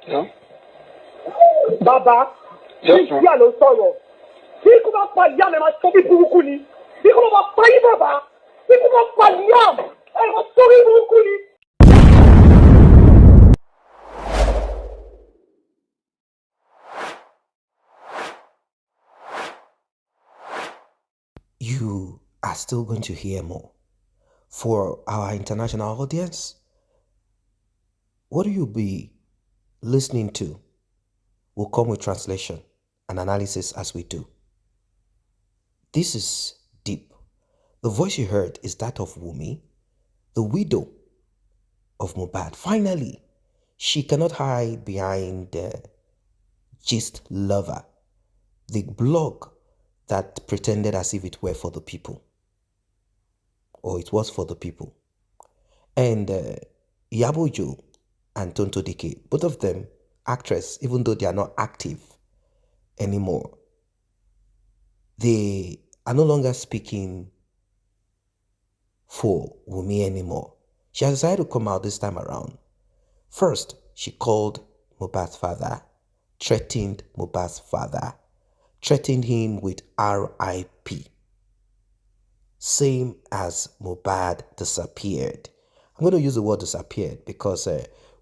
Yeah. Baba, Yes, il y a le solo. Si vous n'avez pas de yam, elle va sauver pour vous. Si vous n'avez pas de baba, si vous n'avez pas de yam, elle va sauver pour vous. You are still going to hear more. For our international audience, what you'll be listening to will come with translation and analysis as we do. This is deep. The voice you heard is that of Wunmi, the widow of Mohbad. Finally, she cannot hide behind the gist lover, the blog that pretended as if it were for the people, or it was for the people. And Yabojo and Tonto Dike, both of them actress, even though they are not active anymore, they are no longer speaking for Wunmi anymore. She has decided to come out this time around. First, she called Mohbad's father, threatened Mohbad's father, threatened him with RIP. Same as Mohbad disappeared. I'm going to use the word disappeared because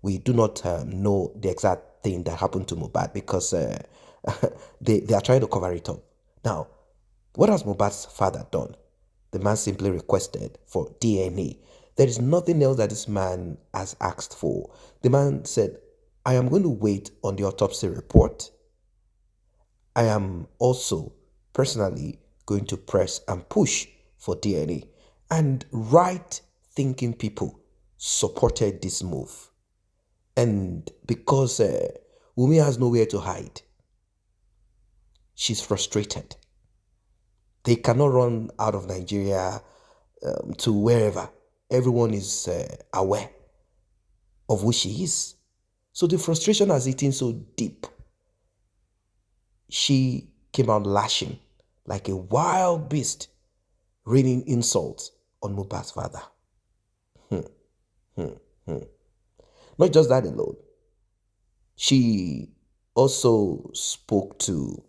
we do not know the exact thing that happened to Mohbad because they are trying to cover it up. Now, what has Mohbad's father done? The man simply requested for DNA. There is nothing else that this man has asked for. The man said, I am going to wait on the autopsy report. I am also personally going to press and push for DNA. And right-thinking people supported this move. And because Wunmi has nowhere to hide, she's frustrated. They cannot run out of Nigeria to wherever. Everyone is aware of who she is. So the frustration has eaten so deep. She came out lashing like a wild beast, raining insults on Mohbad's father. Not just that alone. She also spoke to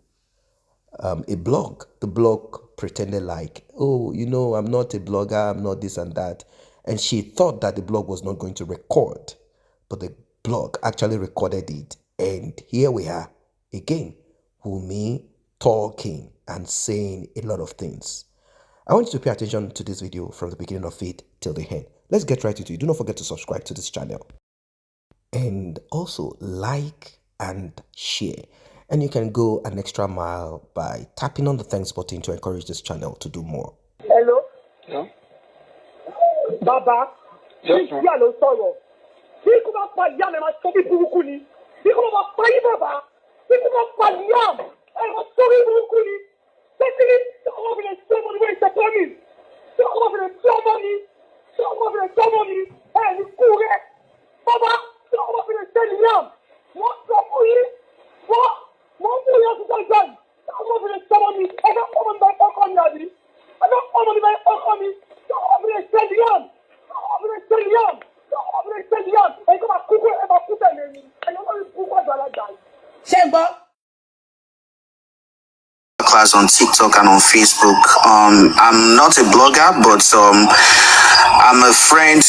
a blog. The blog pretended like, oh, you know, I'm not a blogger, I'm not this and that. And she thought that the blog was not going to record, but the blog actually recorded it. And here we are again, Wunmi talking and saying a lot of things. I want you to pay attention to this video from the beginning of it till the end. Let's get right into it. Do not forget to subscribe to this channel. And also like and share. And you can go an extra mile by tapping on the thanks button to encourage this channel to do more. Hello? Yeah. Baba, Yes, il y a le solo. Si vous n'avez pas de yam, elle va sauver pour vous. Si vous n'avez pas de baba, si vous n'avez pas de yam, elle va sauver pour vous. C'est fini. On va venir sur mon niveau, c'est promis. On va venir sur mon niveau. On va venir sur mon niveau. Elle nous courait. Baba, on va venir sur le yam. Moi, je vais fouiller. Moi, je vais sur le yam. On va venir sur mon niveau. Elle va prendre mon bain encore mieux. Elle va prendre mon bain encore mieux. On va venir sur le yam. On va venir sur le yam. On va venir sur le yam. Elle va couper. Elle va couper. Elle va couper dans la dalle. C'est bon. Class on TikTok and on Facebook. I'm not a blogger, but I'm a friend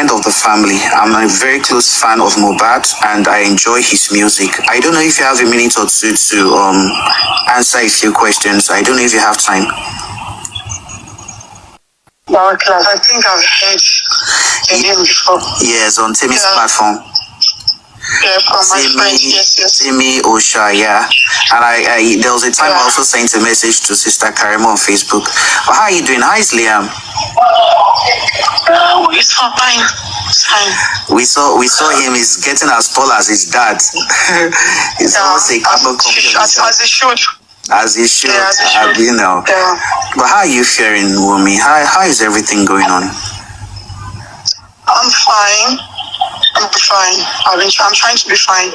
of the family. I'm a very close fan of Mohbad and I enjoy his music. I don't know if you have a minute or two to answer a few questions. I don't know if you have time. Well, class, I think I've heard your name before. Yes, on Timmy's platform. Yeah, from my friends, yes. Timmy Osha, yeah. And I there was a time I also sent a message to Sister Karima on Facebook. But how are you doing? How is Liam? It's fine. It's fine. We saw him. He's getting as tall as his dad. It's almost a carbon copy of his dad. As he should. As he should. Yeah, You know. Yeah. But how are you faring, Wunmi? How is everything going on? I'm fine. I'm fine. I'm trying to be fine.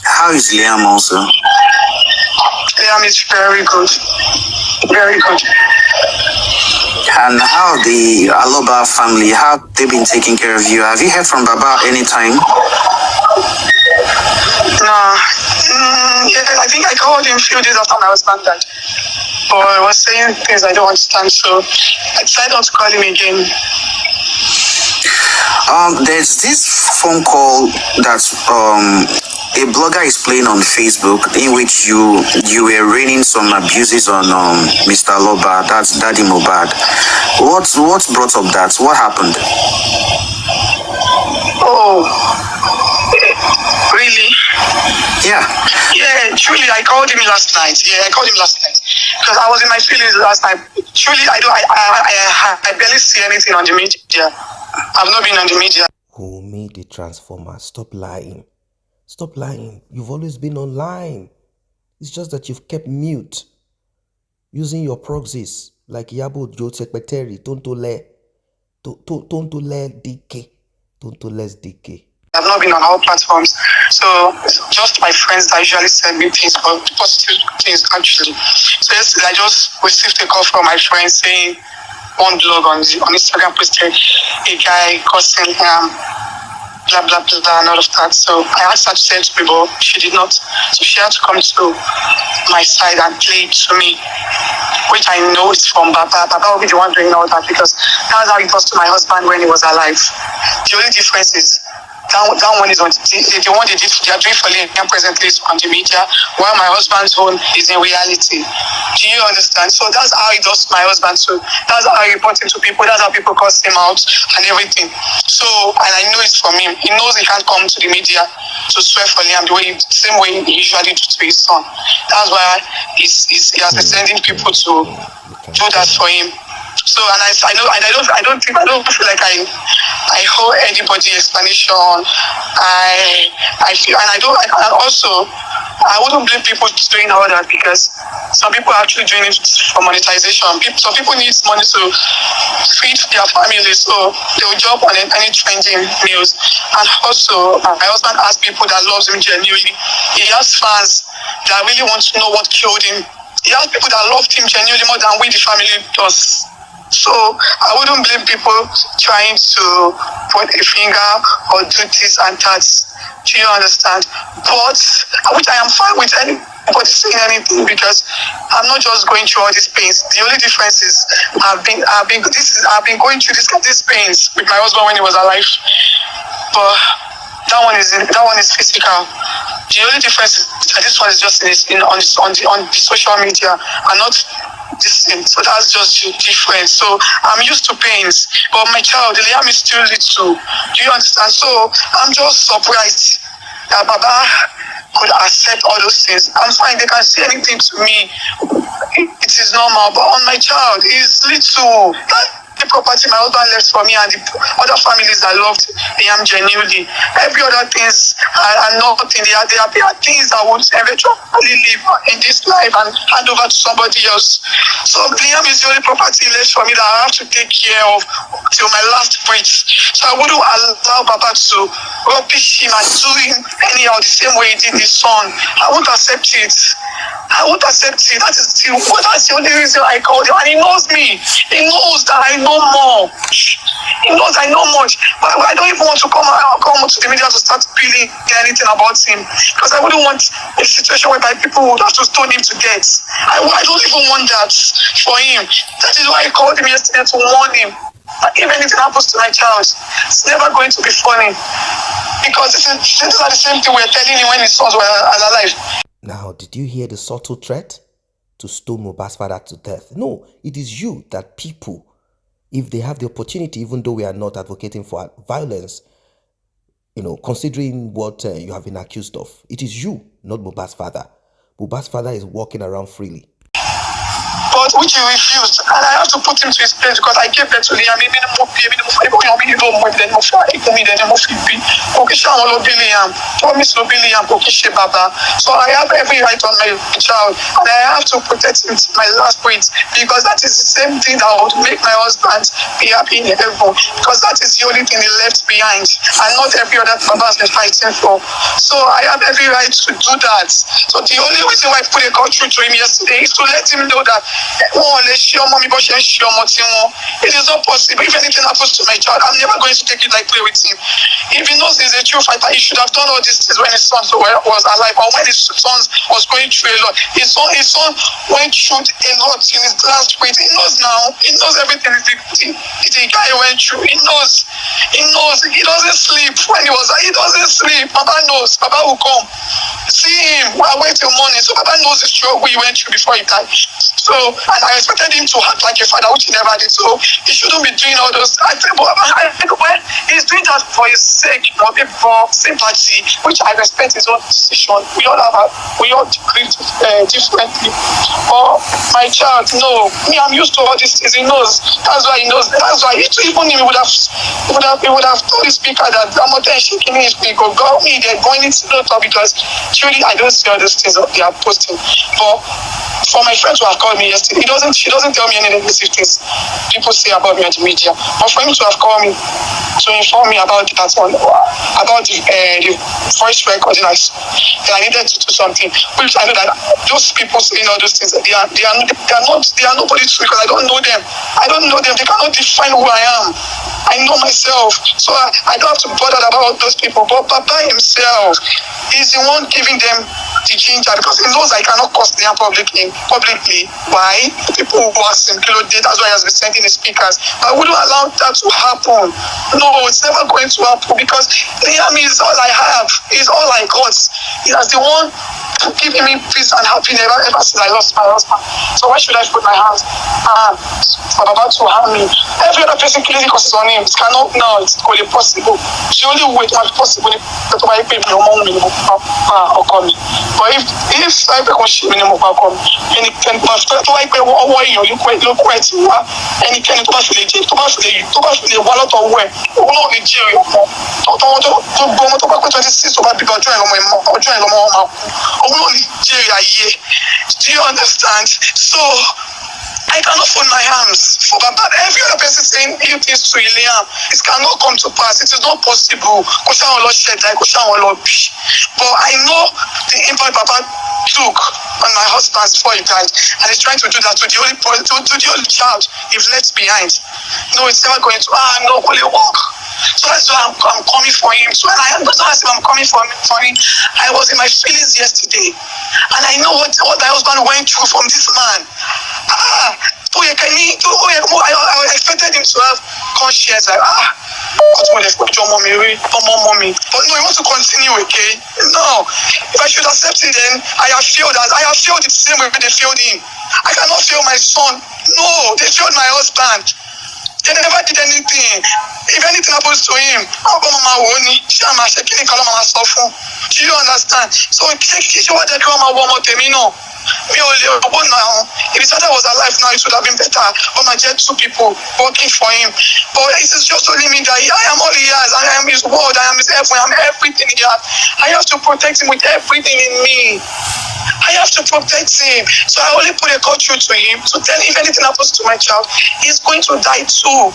How is Liam also? Liam is very good. Very good. And how the Aloba family, how they been taking care of you? Have you heard from Baba anytime? Yeah, I think I called him a few days after my husband died. But I was saying things I don't understand, so I decided not to call him again. There's this phone call that a blogger is playing on Facebook in which you were raining some abuses on Mr. Loba, that's Daddy Mohbad. What brought up that? What happened? Oh, really? Yeah. Yeah, truly, I called him last night. Yeah, I called him last night because I was in my feelings last night. Truly, I barely see anything on the media. I've not been on the media. Wunmi the Transformer, stop lying. Stop lying. You've always been online. It's just that you've kept mute. Using your proxies like Yabo Jo Secretary, Tontole DK. Tontoles DK. I've not been on all platforms, so it's just my friends that usually send me things, but positive things actually. So yesterday I just received a call from my friend saying one blog on Instagram posted a guy cursing him, blah blah blah and all of that. So I asked her to send to me, but she did not. So she had to come to my side and play it to me, which I know is from Baba. Baba will be the one doing all that because that's how it was to my husband when he was alive. The only difference is that one is on the one they are doing for Liam presently is on the media, while my husband's own is in reality. Do you understand? So that's how he does my husband. So that's how he reports him to people. That's how people cuss him out and everything. So, and I know it's from him. He knows he can't come to the media to swear for Liam the same way he usually does to his son. That's why he has been sending people to do that for him. So, and I don't feel like I owe anybody explanation. I feel, and I wouldn't blame people doing all that because some people are actually doing it for monetization. Some people need money to feed their families, so they will jump on any trending news. And also, my husband has people that loves him genuinely. He has fans that really want to know what killed him. He has people that loved him genuinely more than we, the family, does. So I wouldn't blame people trying to point a finger or do this and that. Do you understand? But which I am fine with anybody saying anything because I'm not just going through all these pains. The only difference is I've been going through these pains with my husband when he was alive. But that one is physical. The only difference is that this one is just on the social media and not this thing. So that's just the difference. So I'm used to pains, but my child, Liam is still little. Do you understand? So I'm just surprised that Baba could accept all those things. I'm fine. They can say anything to me. It is normal. But on my child, he's little. The property my husband left for me and the other families that loved him genuinely. Every other things are nothing. They are things that would eventually live in this life and hand over to somebody else. So Liam is the only property left for me that I have to take care of till my last breath. So I wouldn't allow Baba to rubbish him and do him anyhow the same way he did his son. I won't accept it. That's the only reason I called him. And he knows me. He knows that I know more. He knows I know much. But I don't even want to come to the media to start spilling anything about him. Because I wouldn't want a situation whereby people would have to stone him to death. I don't even want that for him. That is why I called him yesterday to warn him. If anything happens to my child, it's never going to be funny. Because these are the same thing we were telling him when his sons were alive. Now, did you hear the subtle threat to stone Mohbad's father to death? No, it is you that people, if they have the opportunity, even though we are not advocating for violence, considering what you have been accused of, it is you, not Mohbad's father. Mohbad's father is walking around freely. But which he refused, and I have to put him to his place because I gave birth to Liam. So I have every right on my child, and I have to protect him to my last breath because that is the same thing that would make my husband be happy in heaven. Because that is the only thing he left behind, and not every other Baba has been fighting for. So I have every right to do that. So the only reason why I put a call through to him yesterday is to let him know that It is not possible. If anything happens to my child, I'm never going to take it like play with him. If he knows he's a true fighter, he should have done all these things when his son was alive, or when his son was going through a lot. His son went through a lot in his last breath. He knows now. He knows everything. The guy went through. He knows. He knows. He doesn't sleep when he was. He doesn't sleep. Papa knows. Papa will come. See him. I wait till morning. So Papa knows the struggle he went through before he died. So, and I expected him to act like a father, which he never did. So he shouldn't be doing all those. I think, but when he's doing that for his sake, for sympathy, which I respect his own decision. We all agree differently. But my child, no. Me, I'm used to all these things. He knows. That's why he knows. That's why even him would have told the speaker that I'm not shaking his speaker. Go me, they're going into the top because truly I don't see all these things they are posting. But for my friends who have called me yesterday, she doesn't tell me any negative things people say about me on the media. But for him to have called me to inform me about that one, about the voice recording I saw, that I needed to do something, which I know that those people saying all those things, they are nobody to, because I don't know them. I don't know them. They cannot define who I am. I know myself. So I don't have to bother about those people. But Papa himself is the one giving them the ginger, because he knows I cannot cost them publicly. Why? People who ask him, that's why he has been sending the speakers. I wouldn't allow that to happen. No, it's never going to happen, because Liam is all I have. He's all I got. He has the one giving me peace and happiness ever since I lost my husband. So why should I put my hands for about to harm me? Every other person killing causes on him. It cannot now. It's only possible. The only way it might be possible is to buy people among me or come. But if I be conscious minimum come, any can pass to like a war, you quite look quite any kind of pass to pass the wallet or where only Nigeria. To go to back 26 over people join on my or join on my only Nigeria. Do you understand? So I cannot fold my hands for Baba. Every other person saying you things to Liam, it cannot come to pass. It is not possible. But I know the impact Baba took on my husband before he died, and he's trying to do that to the only child he's left behind. No, it's never going to. No, will it work? So that's why I'm coming for him. So when I'm coming for him, I was in my feelings yesterday, and I know what my husband went through from this man. I expected him to have conscience, like but no, he wants to continue, okay? No, if I should accept it, then I have failed it the same way they failed him. I cannot fail my son. No, they failed my husband. They never did anything. If anything happens to him, do you understand? So if his father was alive now, it would have been better. But my dear, two people working for him. But it is just only me that I am all he has. I am his word. I am his everything. I am everything he has. I have to protect him with everything in me. I have to protect him. So I only put a call through to him to tell him if anything happens to my child, he's going to die too.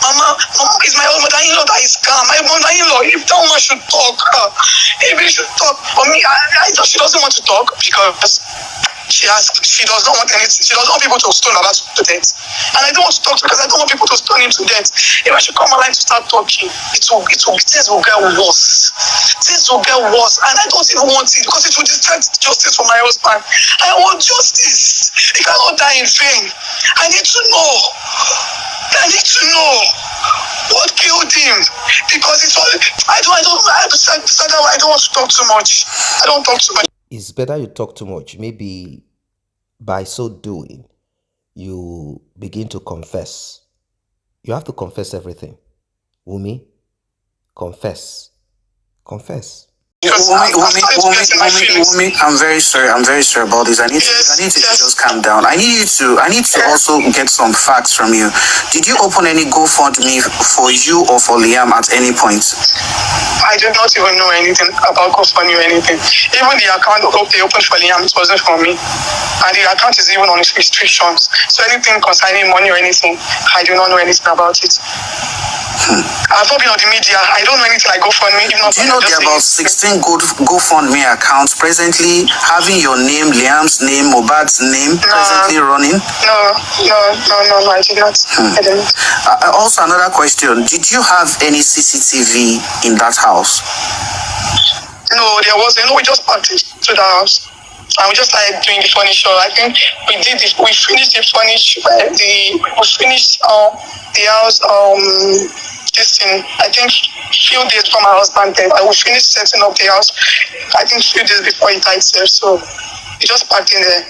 Mama is my own mother-in-law that is calm. My mother-in-law, if that woman should talk, if he should talk. For me, I thought she doesn't want to talk because she does not want anything. She doesn't want people to stone her to death. And I don't want to talk because I don't want people to stone him to death. If I should come online to start talking, things will get worse. Things will get worse. And I don't even want it because it will distract justice for my husband. I want justice. He cannot die in vain. I need to know what killed him. Because it's all I don't want to talk too much. I don't talk too much. It's better you talk too much. Maybe by so doing, you begin to confess. You have to confess everything. Wunmi, confess. Confess. Wunmi, I'm very sorry about this. I need you to just calm down. I need to also get some facts from you. Did you open any GoFundMe for you or for Liam at any point? I do not even know anything about GoFundMe or anything. Even the account they opened for Liam, it wasn't for me. And the account is even on restrictions. So anything concerning money or anything, I do not know anything about it. I've not been on the media. I don't know anything like GoFundMe. Do you know there are about 16 GoFundMe accounts presently having your name, Liam's name, Mohbad's name presently running? No, I did not. I didn't. Also, another question. Did you have any CCTV in that house? No, there wasn't. No, we just parked it to the house. And we just started doing the furniture. I think we finished the furniture. We finished the house. This thing. I think few days before my husband died. We finished setting up the house. I think few days before he died. So we just parked in there.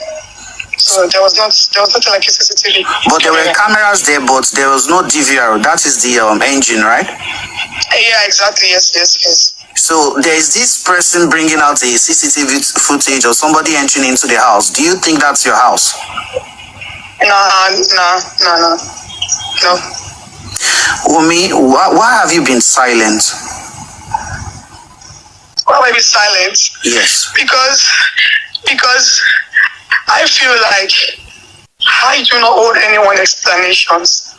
So there was nothing like a CCTV. But there were cameras there, but there was no DVR. That is the engine, right? Yeah, exactly. Yes. So there is this person bringing out a CCTV footage or somebody entering into the house. Do you think that's your house? No. Wunmi, why have you been silent? Why have I been silent? Yes. Because I feel like I do not owe anyone explanations.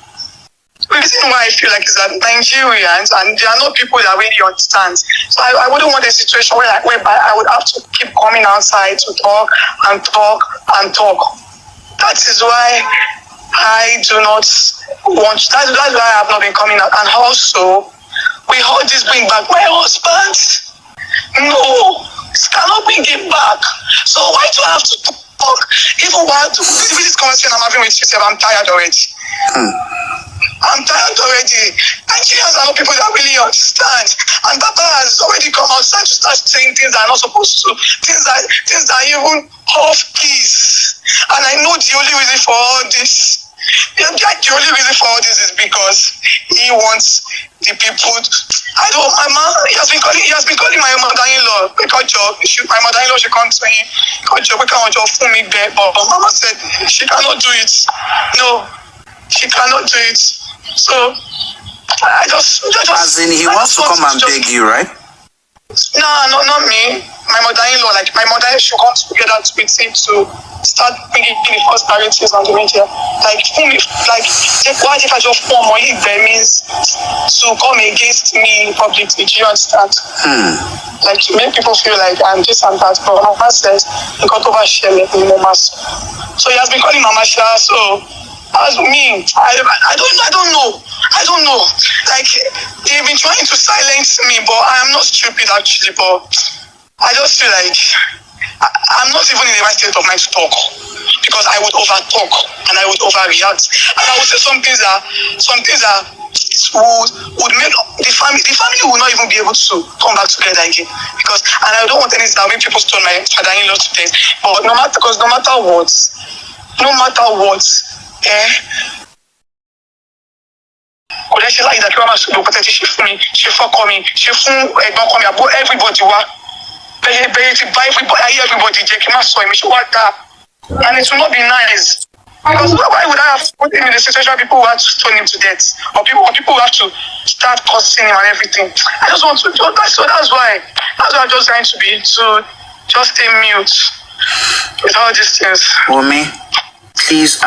The reason why I feel like is that Nigerians, and there are no people that really understand. So I wouldn't want a situation whereby I would have to keep coming outside to talk. That is why I do not want. That's why I have not been coming out. And also, we heard this bring back my husband. No, this cannot bring him back. So why do I have to talk? Even while this conversation I'm having with you, I'm tired already. I'm tired already. Nigerians are not people that really understand. And Baba has already come outside to start saying things that are not supposed to. Things that even off keys. And I know the only reason for all this. The only reason for all this is because he wants the people. He has been calling my mother-in-law. My mother-in-law should come to him. But Mama said she cannot do it. No, she cannot do it. So I just as in he wants to come and beg you, right? No, not me. My mother-in-law, my mother should come together with him to start bringing the first narratives on the media. Why if I just form or if there means to come against me publicly? Do you understand? To make people feel like I'm this and that. But Mama says he got overshare me in Mama. So he has been calling Mama Sha. So as me, I don't know. They've been trying to silence me, but I am not stupid actually. But I just feel like I'm not even in the right state of mind to talk, because I would over talk and I would overreact, and I would say some things that would make the family will not even be able to come back together again. And I don't want anything that will make people stone my father-in-law to death. But no matter what. Kò lè ṣe láyé ìdákẹ́ wọn máa ṣe lóko tẹ́tí ṣe fún mi, ṣe fọ́kọ mi, ṣe fún ẹ̀gbọ́n ọkọ mi, àbó everybody wá. Bẹ́ẹ̀ ti bá everybody jẹ́ kí n má sọ èmi ṣe wá dáa. And it will not be nice. Because why would I have put him in a situation where people will have to stone him to death? Or people will have to start cursing him and everything. I just want to do that. So that's why I'm just trying to just stay mute with all these things. Wunmi, please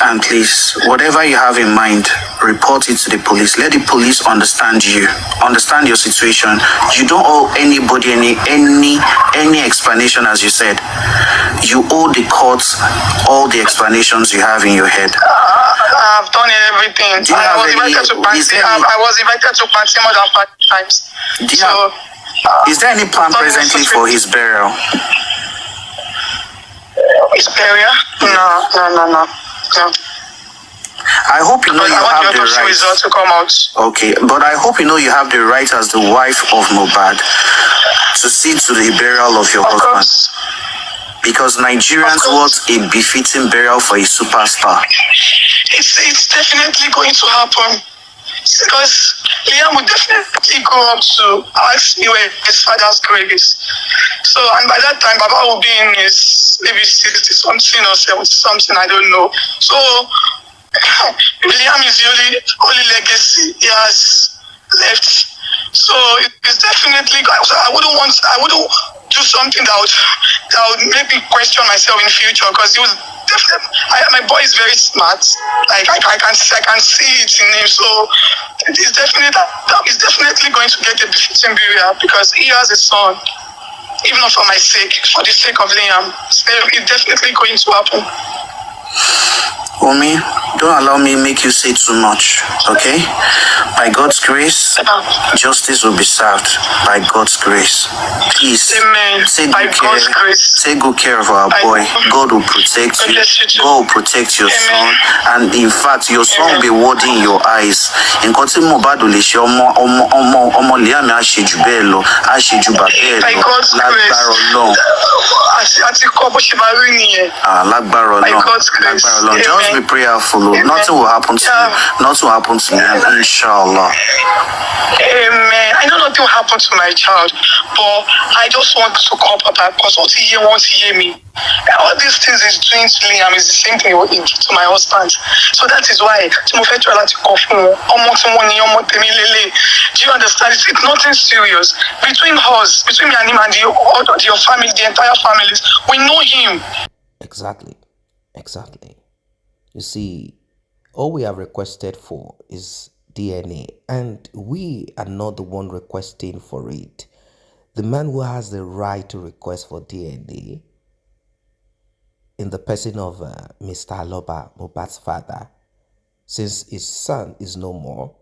and please, whatever you have in mind, report it to the police. Let the police understand your situation. You don't owe anybody any explanation, as you said. You owe the courts all the explanations you have in your head. I've done everything. I was invited to party more than 5 times. Is there any plan presently for his burial? His burial? No. I hope you know you have the right. Results to come out. Okay, but I hope you know you have the right as the wife of Mohbad to see to the burial of your husband. Because Nigerians want a befitting burial for a superstar. It's definitely going to happen. Because Liam would definitely go up to ask me where his father's grave is. So, and by that time, Baba will be in his maybe 60 something or 70 something, I don't know. So, Liam is the only legacy he has left. So, it's definitely, I wouldn't do something that would make me question myself in the future, because he was definitely, my boy is very smart. Like I can see it in him. So it's definitely going to get a befitting burial because he has a son. Even not for my sake, for the sake of Liam, so it's definitely going to happen. Wunmi, don't allow me make you say too much, okay? By God's grace, justice will be served. By God's grace. Please, Amen. Take good care of our boy. God will protect you. God will protect your son. And in fact, your son will be warding your eyes. In Koti Mohbad lè ṣe ọmọ Liam á ṣe jù bẹ́ẹ̀ lọ, á ṣe jù bàbá ẹ̀ lọ. Lágbára Ọlọ́run. Àti kọ́ bó ṣe máa rí nìyẹn. Lágbára Ọlọ́run. Just be prayerful. Nothing will happen to you. Nothing will happen to me, inshallah. Amen. I know nothing will happen to my child, but I just want to call Papa because what he wants to hear me. All these things he's doing to Liam is the same thing he did to my husband. So that is why Timothy tried to call for do you understand? It's nothing serious. Between us, between me and him and your family, the entire families, we know him. Exactly. You see, all we have requested for is DNA, and we are not the one requesting for it. The man who has the right to request for DNA, in the person of Mr. Aloba, Mohbad's father, since his son is no more,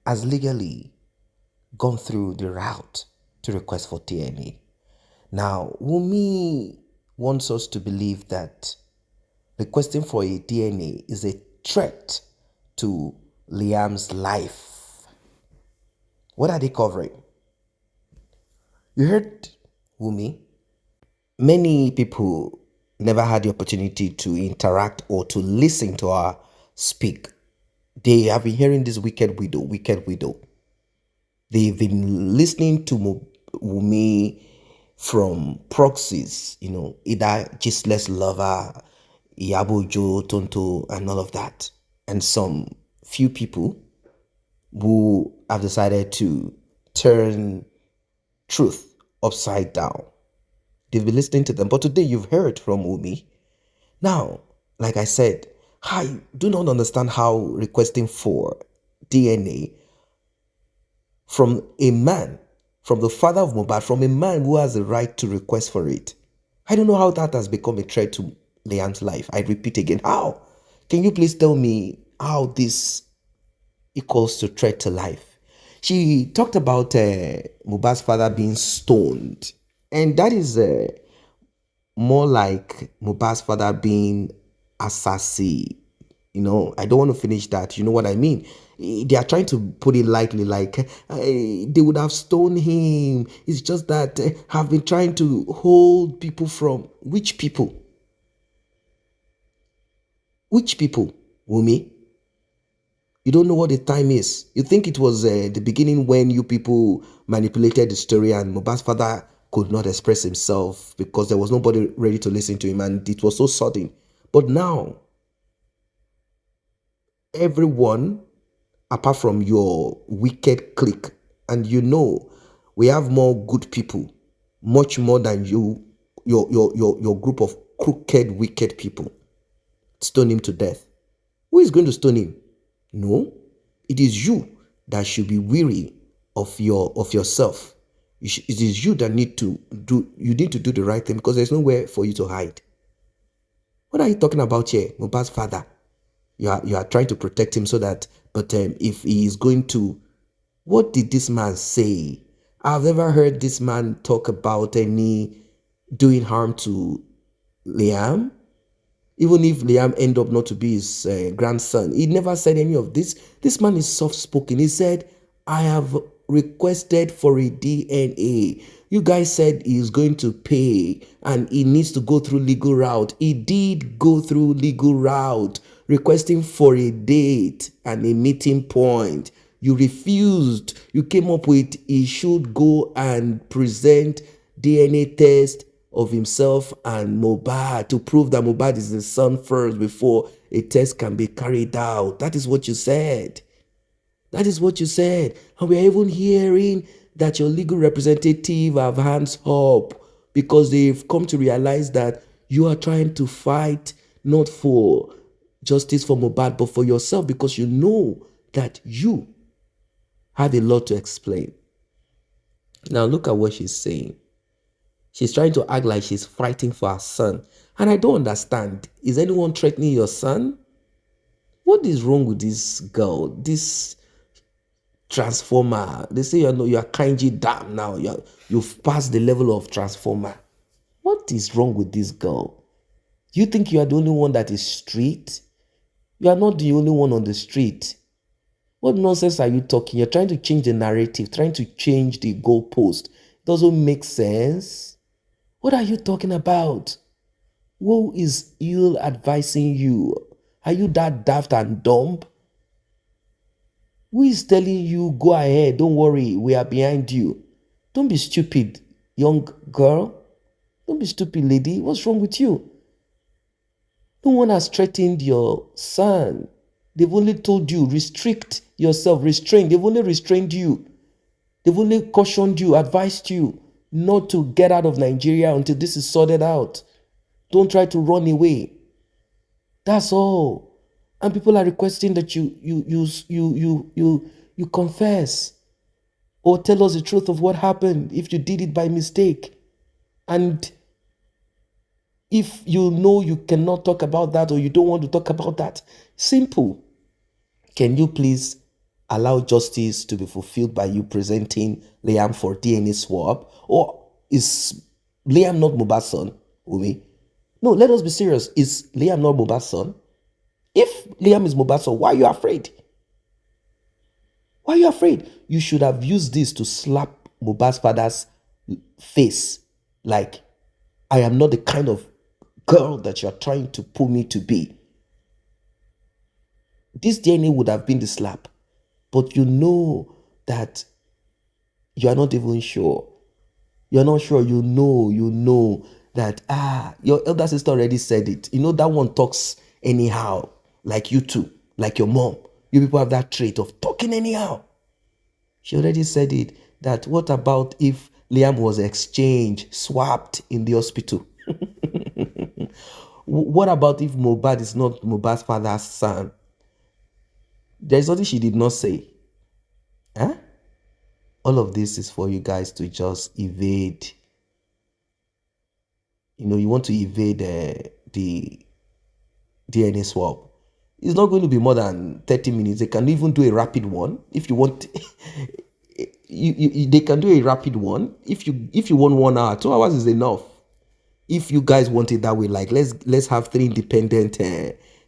has legally gone through the route to request for DNA. Now, Wunmi wants us to believe that requesting for a DNA is a threat to Liam's life. What are they covering? You heard Wunmi? Many people never had the opportunity to interact or to listen to her speak. They have been hearing this wicked widow. They've been listening to Wunmi from proxies, either Gisle's lover, Yabojo, Tonto, and all of that. And some few people who have decided to turn truth upside down. They've been listening to them. But today you've heard from Wunmi. Now, like I said, I do not understand how requesting for DNA from a man, from the father of Mohbad, from a man who has the right to request for it. I don't know how that has become a threat to Liam's life. I repeat again, how? Can you please tell me how this equals to threat to life? She talked about Mohbad's father being stoned. And that is more like Mohbad's father being assassin. I don't want to finish that. You know what I mean? They are trying to put it lightly, like they would have stoned him. It's just that have been trying to hold people from which people? Which people, Wunmi? You don't know what the time is. You think it was the beginning when you people manipulated the story and Mohbad's father could not express himself because there was nobody ready to listen to him and it was so sudden. But now, everyone, apart from your wicked clique, and we have more good people, much more than your group of crooked, wicked people, stone him to death. Who is going to stone him? No, it is you that should be weary of yourself. It is you that need to do the right thing because there's nowhere for you to hide. What are you talking about here, Mohbad's father? You are trying to protect him so that, but if he is going to, what did this man say? I've never heard this man talk about any doing harm to Liam. Even if Liam end up not to be his grandson, he never said any of this. This man is soft-spoken. He said, I have requested for a DNA. You guys said he's going to pay and he needs to go through legal route. He did go through legal route, requesting for a date and a meeting point. You refused. You came up with he should go and present DNA test of himself and Mohbad to prove that Mohbad is his son first before a test can be carried out. That is what you said. That is what you said. And we are even hearing that your legal representative have hands up because they've come to realize that You are trying to fight not for justice for Mohbad, but for yourself, because you know that you have a lot to explain. Now look at what she's saying. She's trying to act like she's fighting for her son. And I don't understand. Is anyone threatening your son? What is wrong with this girl? This transformer. They say you are Kainji Dam now. You've passed the level of transformer. What is wrong with this girl? You think you are the only one that is street? You are not the only one on the street. What nonsense are you talking? You're trying to change the narrative, trying to change the goalpost. Doesn't make sense. What are you talking about? Who is ill advising you? Are you that daft and dumb? Who is telling you, go ahead, don't worry, we are behind you? Don't be stupid, young girl. Don't be stupid, lady. What's wrong with you? No one has threatened your son. They've only told you, restrict yourself, restrain. They've only restrained you. They've only cautioned you, advised you not to get out of Nigeria until this is sorted out. Don't try to run away. That's all. And people are requesting that you confess or tell us the truth of what happened if you did it by mistake. And if you know you cannot talk about that or you don't want to talk about that, simple. Can you please allow justice to be fulfilled by you presenting Liam for DNA swab? Or is Liam not Mohbad's son, Wunmi? No, let us be serious. Is Liam not Mohbad's son? If Liam is Mohbad's son, why are you afraid? Why are you afraid? You should have used this to slap Mohbad's father's face. Like, I am not the kind of girl that you're trying to pull me to be. This DNA would have been the slap. But you know that you are not even sure. You're not sure. You know that, your elder sister already said it. You know that one talks anyhow, like you too, like your mom. You people have that trait of talking anyhow. She already said it, that what about if Liam was exchanged, swapped in the hospital? What about if Mohbad is not Mohbad's father's son? There's nothing she did not say. Huh? All of this is for you guys to just evade. You know, you want to evade the DNA swab. It's not going to be more than 30 minutes. They can even do a rapid one if you want. They can do a rapid one. If you want 1 hour, 2 hours is enough. If you guys want it that way, like let's have 3 independent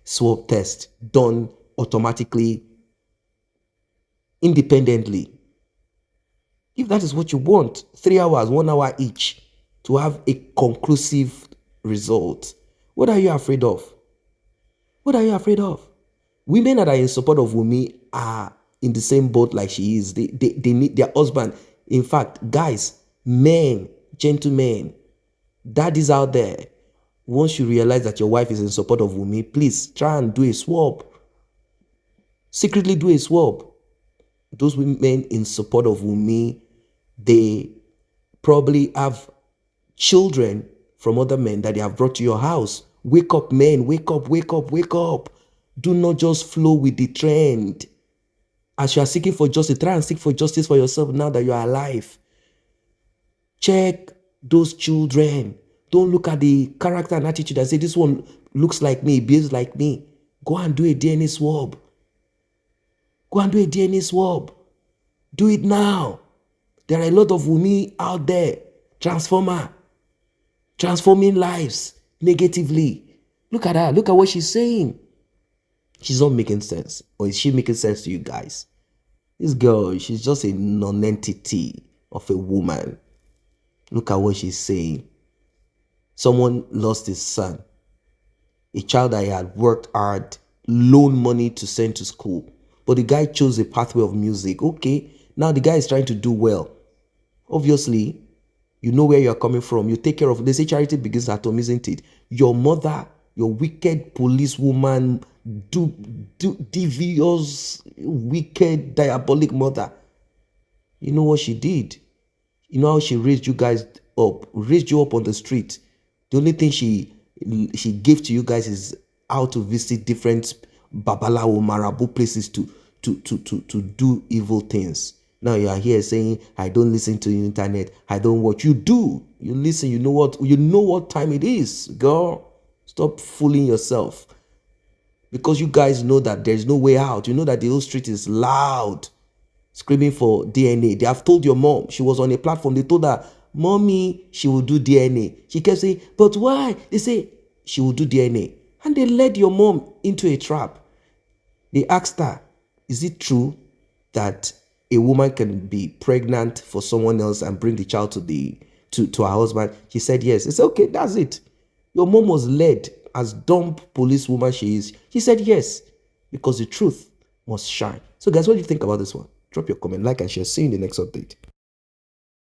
swab tests done automatically, independently. If that is what you want, 3 hours, 1 hour each to have a conclusive result. What are you afraid of? What are you afraid of? Women that are in support of Wunmi are in the same boat like she is. They need their husband. In fact, guys, men, gentlemen, daddies out there, once you realize that your wife is in support of Wunmi, please try and do a swab. Secretly do a swab. Those women in support of Wunmi, they probably have children from other men that they have brought to your house. Wake up, men. Wake up, wake up, wake up. Do not just flow with the trend. As you are seeking for justice, try and seek for justice for yourself now that you are alive. Check those children. Don't look at the character and attitude and say, this one looks like me, behaves like me. Go and do a DNA swab. Go and do a DNA swab. Do it now. There are a lot of Wunmi out there. Transforming lives negatively. Look at her. Look at what she's saying. She's not making sense. Or is she making sense to you guys? This girl, she's just a non-entity of a woman. Look at what she's saying. Someone lost his son. A child that he had worked hard, loaned money to send to school. But the guy chose a pathway of music. Okay, now the guy is trying to do well. Obviously, you know where you're coming from. You take care of, they say charity begins at home, isn't it? Your mother, your wicked policewoman, devious, wicked, diabolic mother. You know what she did? You know how she raised you guys up, raised you up on the street. The only thing she she gave to you guys is how to visit different babalawo marabu places to do evil things. Now you are here saying, I don't listen to the internet, I don't watch. You do. You listen, you know what time it is, girl. Stop fooling yourself. Because you guys know that there's no way out. You know that the whole street is loud, screaming for DNA. They have told your mom. She was on a platform. They told her, Mommy, she will do DNA. She kept saying, but why? They say, she will do DNA. And they led your mom into a trap. They asked her, is it true that a woman can be pregnant for someone else and bring the child to her husband? She said yes. It's okay, that's it. Your mom was led, as dumb policewoman she is. She said yes, because the truth must shine. So guys, what do you think about this one? Drop your comment, like and share. See you in the next update.